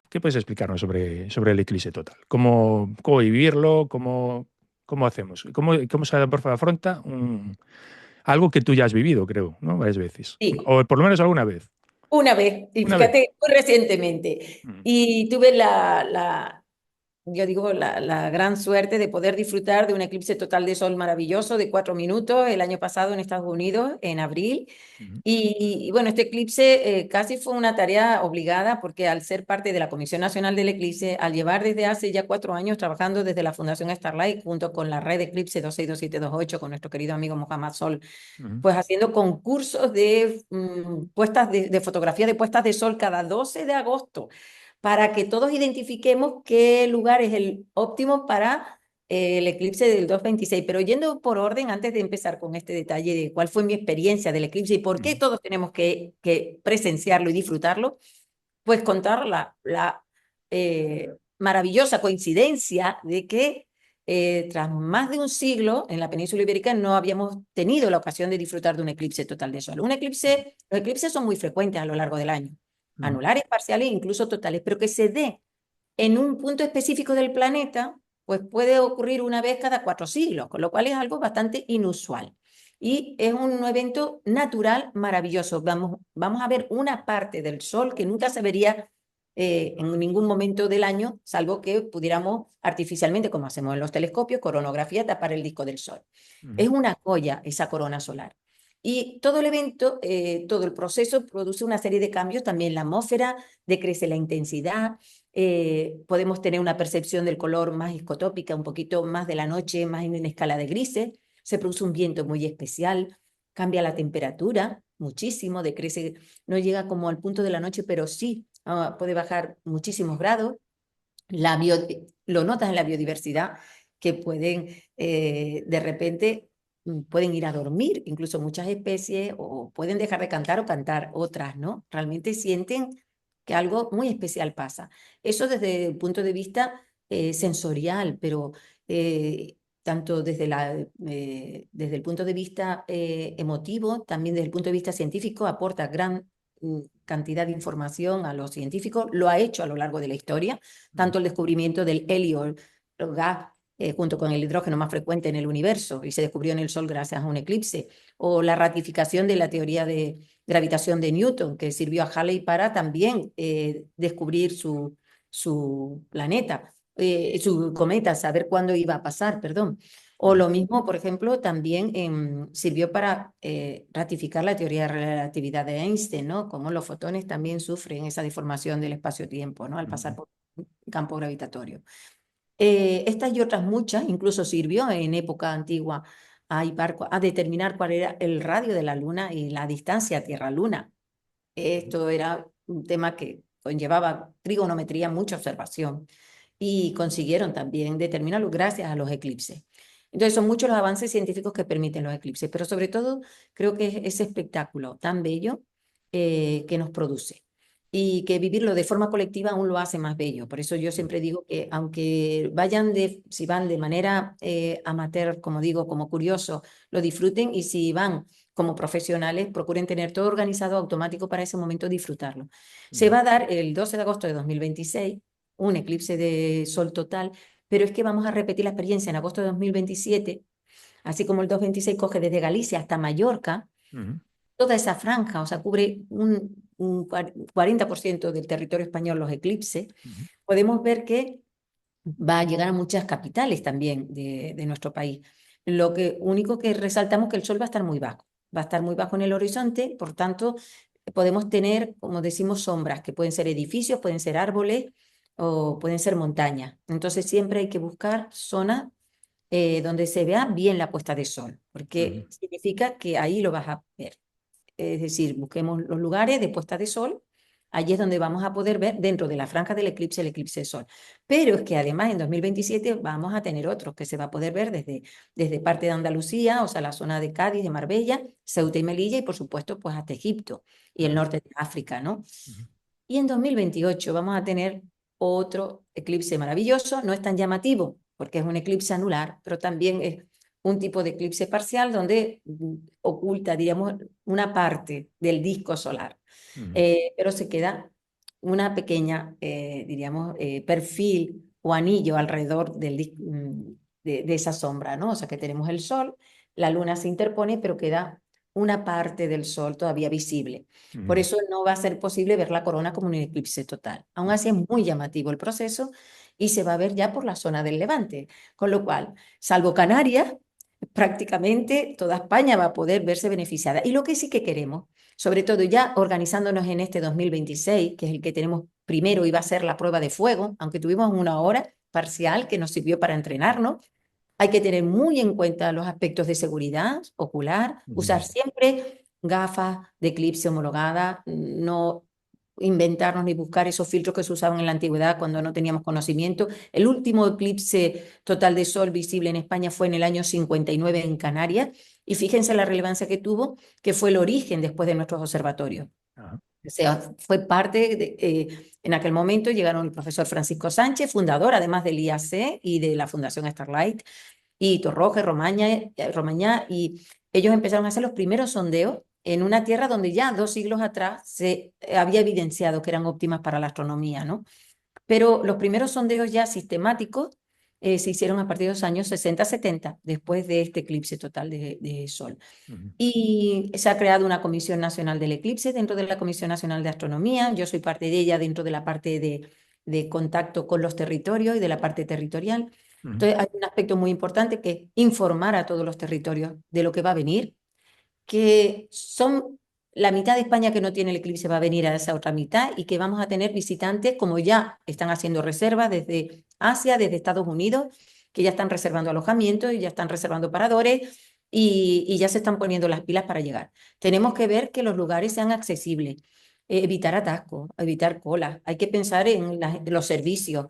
¿Qué puedes explicarnos sobre el eclipse total? ¿Cómo vivirlo? ¿Cómo hacemos? ¿Cómo se afronta algo que tú ya has vivido, creo, ¿no? Varias veces. Sí, O por lo menos alguna vez. una vez, y Una vez. fíjate, muy recientemente. Mm, Y tuve yo digo, la gran suerte de poder disfrutar de un eclipse total de sol maravilloso de 4 minutos el año pasado en Estados Unidos, en abril. mm, Y bueno, este eclipse casi fue una tarea obligada porque al ser parte de la Comisión Nacional del Eclipse, al llevar desde hace ya 4 años trabajando desde la Fundación Starlight junto con la red Eclipse 262728 con nuestro querido amigo Mohamed Sol, mm, pues haciendo concursos de puestas de fotografía de puestas de sol cada 12 de agosto para que todos identifiquemos qué lugar es el óptimo para el eclipse del 226. Pero yendo por orden, antes de empezar con este detalle de cuál fue mi experiencia del eclipse y por qué mm, todos tenemos que presenciarlo y disfrutarlo, pues contar maravillosa coincidencia de que tras más de un siglo en la península ibérica no habíamos tenido la ocasión de disfrutar de un eclipse total de sol. Los eclipses son muy frecuentes a lo largo del año, mm, anulares, parciales e incluso totales, pero que se dé en un punto específico del planeta, pues puede ocurrir una vez cada 4 siglos, con lo cual es algo bastante inusual. Y es un evento natural maravilloso. Vamos a ver una parte del Sol que nunca se vería en ningún momento del año, salvo que pudiéramos artificialmente, como hacemos en los telescopios, coronografía, tapar el disco del Sol. mm, Es una joya esa corona solar. Y todo el evento, todo el proceso produce una serie de cambios, también la atmósfera, decrece la intensidad, podemos tener una percepción del color más escotópica, un poquito más de la noche, más en escala de grises, se produce un viento muy especial, cambia la temperatura muchísimo, decrece, no llega como al punto de la noche, pero sí puede bajar muchísimos grados. La bio, lo notas en la biodiversidad, que pueden de repente pueden ir a dormir, incluso muchas especies, o pueden dejar de cantar o cantar otras, ¿no? Realmente sienten que algo muy especial pasa. Eso desde el punto de vista sensorial, pero tanto desde el punto de vista emotivo, también desde el punto de vista científico, aporta gran cantidad de información a los científicos, lo ha hecho a lo largo de la historia, mm, tanto el descubrimiento del helio, el gas, junto con el hidrógeno más frecuente en el universo, y se descubrió en el Sol gracias a un eclipse, o la ratificación de la teoría de gravitación de Newton, que sirvió a Halley para también descubrir su planeta, su cometa, saber cuándo iba a pasar, perdón. O mm, lo mismo, por ejemplo, también sirvió para ratificar la teoría de relatividad de Einstein, ¿no? Cómo los fotones también sufren esa deformación del espacio-tiempo, ¿no? Al pasar mm, por un campo gravitatorio. Estas y otras muchas, incluso sirvió en época antigua a determinar cuál era el radio de la Luna y la distancia Tierra-Luna. Esto era un tema que conllevaba trigonometría, mucha observación, y consiguieron también determinarlo gracias a los eclipses. Entonces son muchos los avances científicos que permiten los eclipses, pero sobre todo creo que es ese espectáculo tan bello que nos produce y que vivirlo de forma colectiva aún lo hace más bello. Por eso yo siempre digo que aunque si van de manera amateur, como digo, como curiosos, lo disfruten, y si van como profesionales, procuren tener todo organizado automático para ese momento disfrutarlo. Se mm, va a dar el 12 de agosto de 2026 un eclipse de sol total, pero es que vamos a repetir la experiencia en agosto de 2027, así como el 226 coge desde Galicia hasta Mallorca, mm, toda esa franja, o sea, cubre un 40% del territorio español los eclipses. mm, Podemos ver que va a llegar a muchas capitales también de nuestro país. Lo que único que resaltamos que el sol va a estar muy bajo en el horizonte, por tanto, podemos tener, como decimos, sombras, que pueden ser edificios, pueden ser árboles o pueden ser montañas. Entonces siempre hay que buscar zonas donde se vea bien la puesta de sol, mm, porque significa que ahí lo vas a ver. Es decir, busquemos los lugares de puesta de sol. Allí es donde vamos a poder ver dentro de la franja del eclipse el eclipse de sol. Pero es que además en 2027 vamos a tener otros que se va a poder ver desde parte de Andalucía, o sea, la zona de Cádiz, de Marbella, Ceuta y Melilla, y por supuesto pues hasta Egipto y el mm, norte de África, ¿no? mm, Y en 2028 vamos a tener otro eclipse maravilloso, no es tan llamativo porque es un eclipse anular, pero también es un tipo de eclipse parcial donde oculta, diríamos, una parte del disco solar, mm, pero se queda una pequeña, diríamos, perfil o anillo alrededor de esa sombra, ¿no? O sea que tenemos el Sol, la Luna se interpone, pero queda una parte del Sol todavía visible. Por Mm, eso no va a ser posible ver la corona como un eclipse total. Aún así es muy llamativo el proceso y se va a ver ya por la zona del Levante. Con lo cual, salvo Canarias, prácticamente toda España va a poder verse beneficiada. Y lo que sí que queremos, sobre todo ya organizándonos en este 2026, que es el que tenemos primero, iba a ser la prueba de fuego, aunque tuvimos una hora parcial que nos sirvió para entrenarnos. Hay que tener muy en cuenta los aspectos de seguridad ocular, usar mm, siempre gafas de eclipse homologadas, no inventarnos ni buscar esos filtros que se usaban en la antigüedad cuando no teníamos conocimiento. El último eclipse total de sol visible en España fue en el año 59 en Canarias y fíjense la relevancia que tuvo, que fue el origen después de nuestros observatorios. ah, O sea, fue parte de, en aquel momento llegaron el profesor Francisco Sánchez, fundador además del IAC y de la Fundación Starlight, y Torroja, Romañá, y ellos empezaron a hacer los primeros sondeos en una tierra donde ya 2 siglos atrás se había evidenciado que eran óptimas para la astronomía, ¿no? Pero los primeros sondeos ya sistemáticos se hicieron a partir de los años 60-70, después de este eclipse total de Sol. mm, Y se ha creado una Comisión Nacional del Eclipse dentro de la Comisión Nacional de Astronomía. Yo soy parte de ella dentro de la parte de contacto con los territorios y de la parte territorial. mm. Entonces, hay un aspecto muy importante que es informar a todos los territorios de lo que va a venir, que son la mitad de España que no tiene el eclipse va a venir a esa otra mitad y que vamos a tener visitantes, como ya están haciendo reservas desde Asia, desde Estados Unidos, que ya están reservando alojamientos y ya están reservando paradores y ya se están poniendo las pilas para llegar. Tenemos que ver que los lugares sean accesibles, evitar atascos, evitar colas. Hay que pensar en los servicios.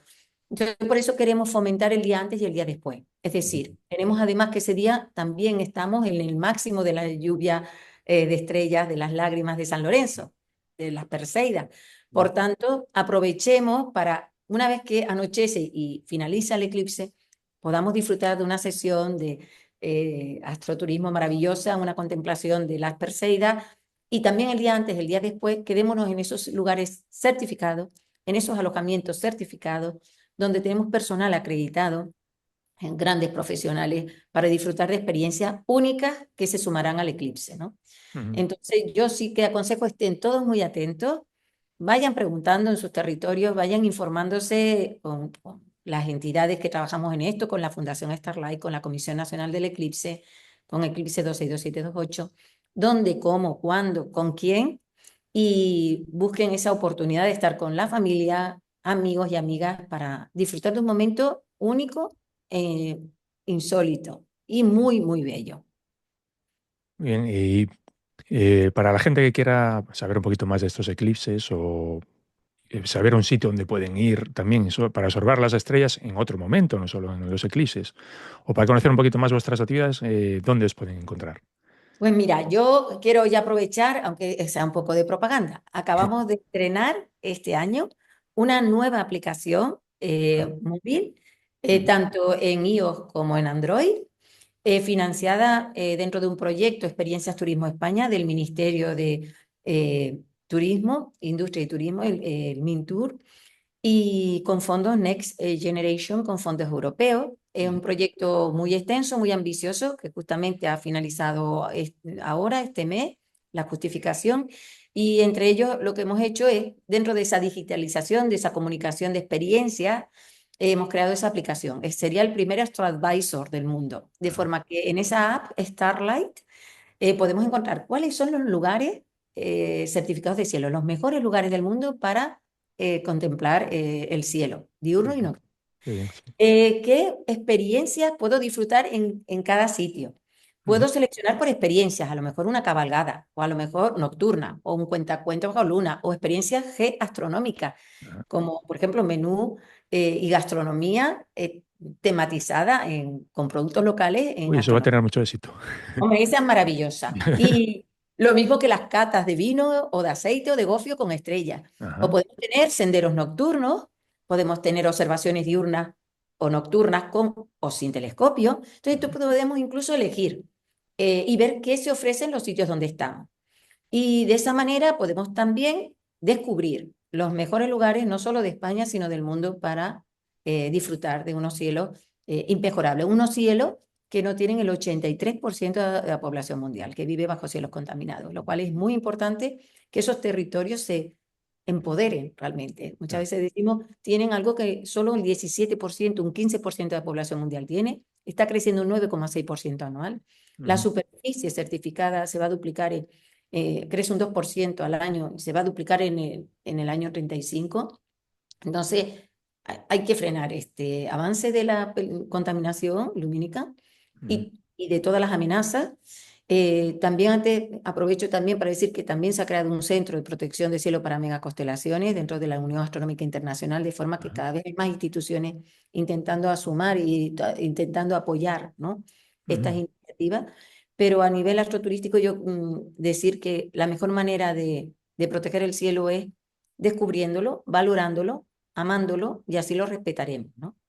Entonces, por eso queremos fomentar el día antes y el día después. Es decir, queremos además que ese día también estamos en el máximo de la lluvia de estrellas, de las lágrimas de San Lorenzo, de las Perseidas. Por tanto, aprovechemos para, una vez que anochece y finaliza el eclipse, podamos disfrutar de una sesión de astroturismo maravillosa, una contemplación de las Perseidas y también el día antes, el día después, quedémonos en esos lugares certificados, en esos alojamientos certificados donde tenemos personal acreditado, grandes profesionales, para disfrutar de experiencias únicas que se sumarán al eclipse, ¿no? Mm. Entonces, yo sí que aconsejo estén todos muy atentos, vayan preguntando en sus territorios, vayan informándose con las entidades que trabajamos en esto, con la Fundación Starlight, con la Comisión Nacional del Eclipse, con Eclipse 262728, dónde, cómo, cuándo, con quién, y busquen esa oportunidad de estar con la familia, amigos y amigas para disfrutar de un momento único, eh, insólito y muy, muy bello. Bien, y para la gente que quiera saber un poquito más de estos eclipses o saber un sitio donde pueden ir también para observar las estrellas en otro momento, no solo en los eclipses, o para conocer un poquito más vuestras actividades, ¿dónde os pueden encontrar? Pues mira, yo quiero ya aprovechar, aunque sea un poco de propaganda. Acabamos de estrenar este año una nueva aplicación Ah, móvil, mm, tanto en iOS como en Android, financiada dentro de un proyecto Experiencias Turismo España del Ministerio de Turismo, Industria y Turismo, el MINTUR, y con fondos Next Generation, con fondos europeos. Es un mm, proyecto muy extenso, muy ambicioso, que justamente ha finalizado ahora, este mes, la justificación. Y entre ellos lo que hemos hecho es, dentro de esa digitalización, de esa comunicación de experiencia, hemos creado esa aplicación. Sería el primer AstroAdvisor del mundo, de ah, forma que en esa app, Starlight, podemos encontrar cuáles son los lugares certificados de cielo, los mejores lugares del mundo para contemplar el cielo, qué diurno y bien, nocturno. qué bien, sí. ¿Qué experiencias puedo disfrutar en cada sitio? Ujú, Puedo seleccionar por experiencias, a lo mejor una cabalgada, o a lo mejor nocturna, o un cuentacuentos con luna, o experiencias G astronómicas, ah. como por ejemplo menú y gastronomía tematizada con productos locales en Uy, eso va a gastronomía. tener mucho éxito. Hombre, esa es maravillosa. Y lo mismo que las catas de vino o de aceite o de gofio con estrellas. O Ajá. podemos tener senderos nocturnos, podemos tener observaciones diurnas o nocturnas con o sin telescopio. Entonces, Ujú, podemos incluso elegir y ver qué se ofrece en los sitios donde estamos. Y de esa manera podemos también descubrir los mejores lugares, no solo de España, sino del mundo, para disfrutar de unos cielos inmejorables. Unos cielos que no tienen el 83% de la población mundial, que vive bajo cielos contaminados, lo cual es muy importante que esos territorios se empoderen realmente. Muchas Claro. veces decimos, tienen algo que solo el 17%, un 15% de la población mundial tiene, está creciendo un 9,6% anual. La Ujú. superficie certificada se va a duplicar, crece un 2% al año, se va a duplicar en el año 35. Entonces, hay que frenar este avance de la contaminación lumínica Ujú. y de todas las amenazas. También antes, aprovecho también para decir que también se ha creado un centro de protección de cielo para megaconstelaciones dentro de la Unión Astronómica Internacional, de forma que Ajá. cada vez hay más instituciones intentando sumar y intentando apoyar, ¿no?, estas Ujú. iniciativas. Pero a nivel astroturístico, yo decir que la mejor manera de proteger el cielo es descubriéndolo, valorándolo, amándolo, y así lo respetaremos, ¿no?